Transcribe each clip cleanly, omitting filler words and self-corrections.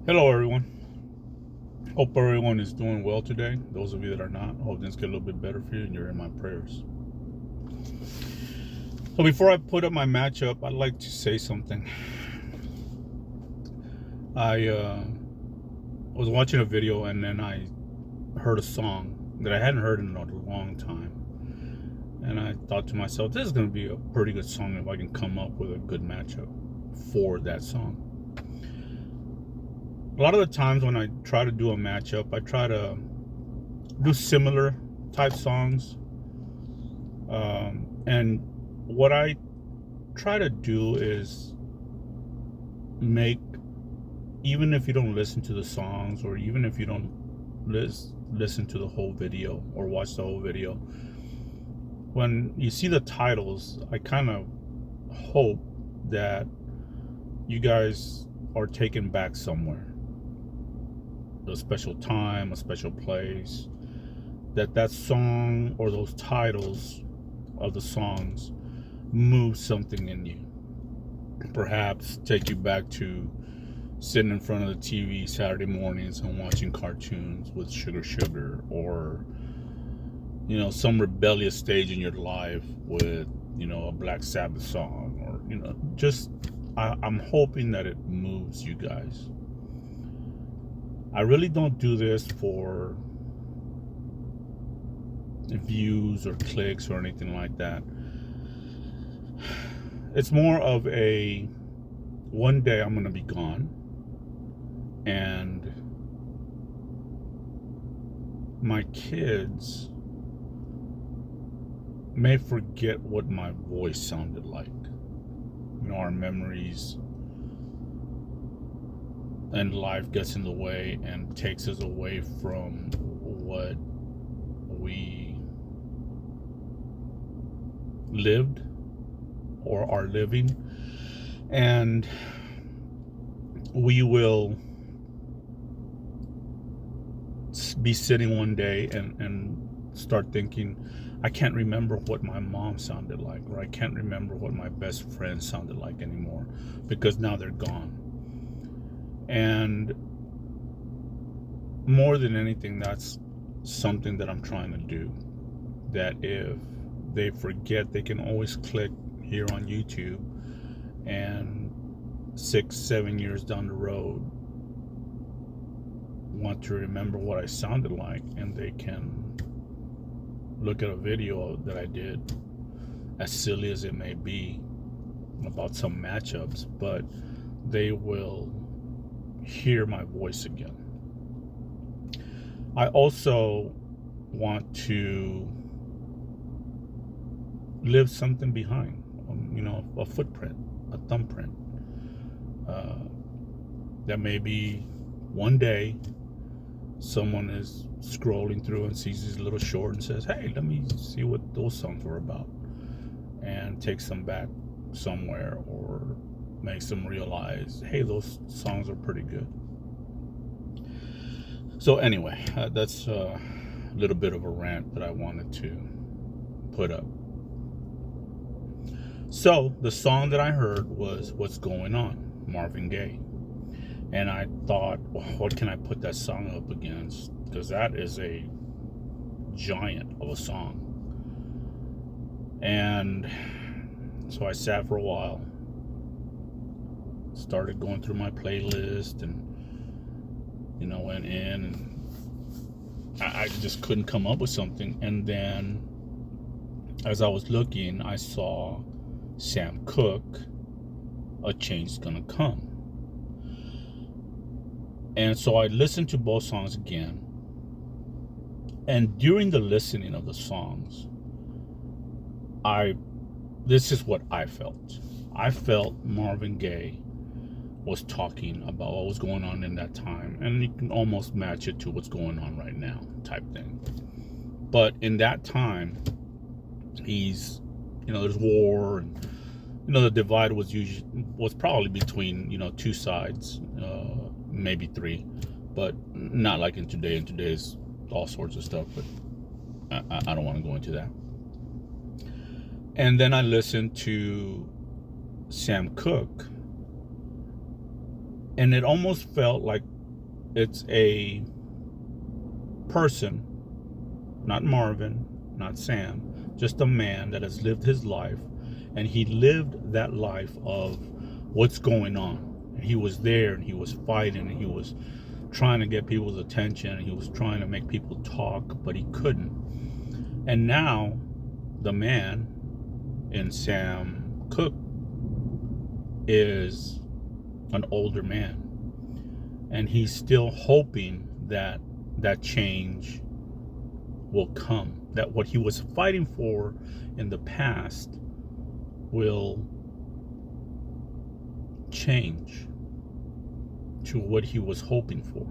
Hello, everyone. Hope everyone is doing well today. Those of you that are not, hope things get a little bit better for you, and you're in my prayers. So, before I put up my matchup, I'd like to say something. I was watching a video, and then I heard a song that I hadn't heard in a long time. And I thought to myself, this is going to be a pretty good song if I can come up with a good matchup for that song. A lot of the times when I try to do a matchup, I try to do similar type songs. And what I try to do is make, even if you don't listen to the songs, or even if you don't listen to the whole video or watch the whole video, when you see the titles, I kind of hope that you guys are taken back somewhere, a special time, a special place, that song or those titles of the songs move something in you. Perhaps take you back to sitting in front of the TV Saturday mornings and watching cartoons with Sugar, or some rebellious stage in your life with a Black Sabbath song, or just I'm hoping that it moves you guys. I really don't do this for views or clicks or anything like that. It's more of a, one day I'm going to be gone, and my kids may forget what my voice sounded like. Our memories and life gets in the way and takes us away from what we lived or are living, and we will be sitting one day and start thinking, I can't remember what my mom sounded like, or I can't remember what my best friend sounded like anymore, because now they're gone. And more than anything, that's something that I'm trying to do, that if they forget, they can always click here on YouTube, and 6-7 years down the road want to remember what I sounded like, and they can look at a video that I did, as silly as it may be, about some matchups, but they will hear my voice again. I also want to leave something behind, a footprint, a thumbprint, that maybe one day someone is scrolling through and sees this little short and says, hey, let me see what those songs were about, and takes them back somewhere, or makes them realize, hey, those songs are pretty good. So anyway, that's a little bit of a rant that I wanted to put up. So the song that I heard was What's Going On, Marvin Gaye. And I thought, well, what can I put that song up against? Because that is a giant of a song. And so I sat for a while, started going through my playlist, and went in, and I just couldn't come up with something. And then as I was looking, I saw Sam Cooke, A Change's Gonna Come. And so I listened to both songs again. And during the listening of the songs, this is what I felt. I felt Marvin Gaye was talking about what was going on in that time, and you can almost match it to what's going on right now, type thing. But in that time, there's war, and the divide was probably between two sides, maybe three, but not like in today. In today's all sorts of stuff, but I don't want to go into that. And then I listened to Sam Cooke, and it almost felt like It's a person, not Marvin, not Sam, just a man that has lived his life, and he lived that life of what's going on. He was there and he was fighting and he was trying to get people's attention and he was trying to make people talk, but he couldn't. And now the man in Sam Cooke is an older man, and he's still hoping that that change will come, that what he was fighting for in the past will change to what he was hoping for.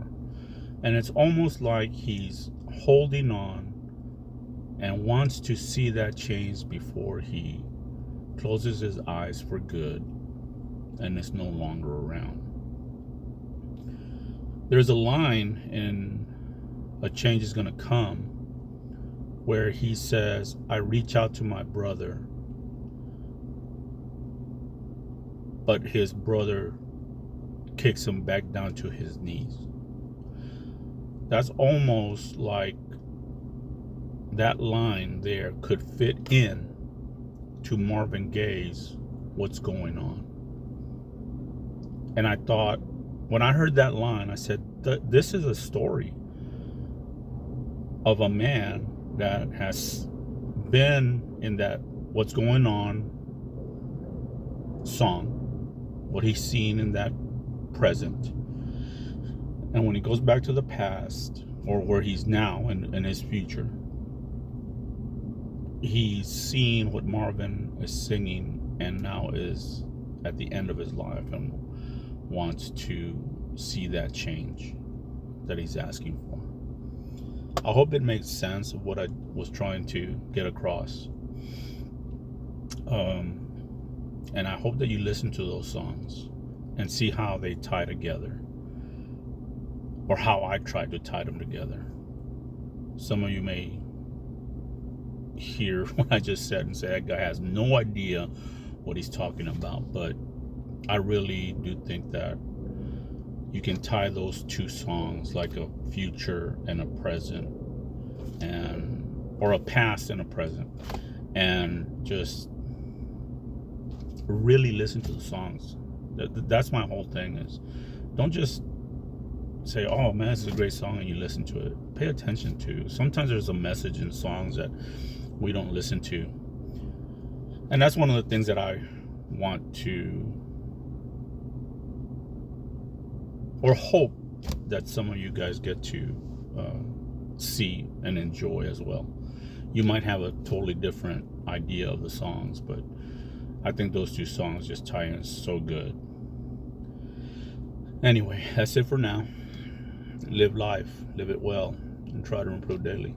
And it's almost like he's holding on and wants to see that change before he closes his eyes for good and is no longer around. There's a line in A Change Is Gonna Come where he says, I reach out to my brother, but his brother kicks him back down to his knees. That's almost like that line there could fit in to Marvin Gaye's What's Going On. And I thought, when I heard that line, I said, this is a story of a man that has been in that What's Going On song, what he's seen in that present. And when he goes back to the past, or where he's now in his future, he's seeing what Marvin is singing and now is at the end of his life and wants to see that change that he's asking for. I hope it makes sense of what I was trying to get across. And I hope that you listen to those songs and see how they tie together, or how I tried to tie them together. Some of you may hear what I just said and say, that guy has no idea what he's talking about, but I really do think that you can tie those two songs, like a future and a present, or a past and a present, and just really listen to the songs. That's my whole thing, is don't just say, oh man, this is a great song, and you listen to it. Pay attention to. Sometimes there's a message in songs that we don't listen to. And that's one of the things that I want to, or hope that some of you guys get to see and enjoy as well. You might have a totally different idea of the songs, but I think those two songs just tie in so good. Anyway, that's it for now. Live life, live it well, and try to improve daily.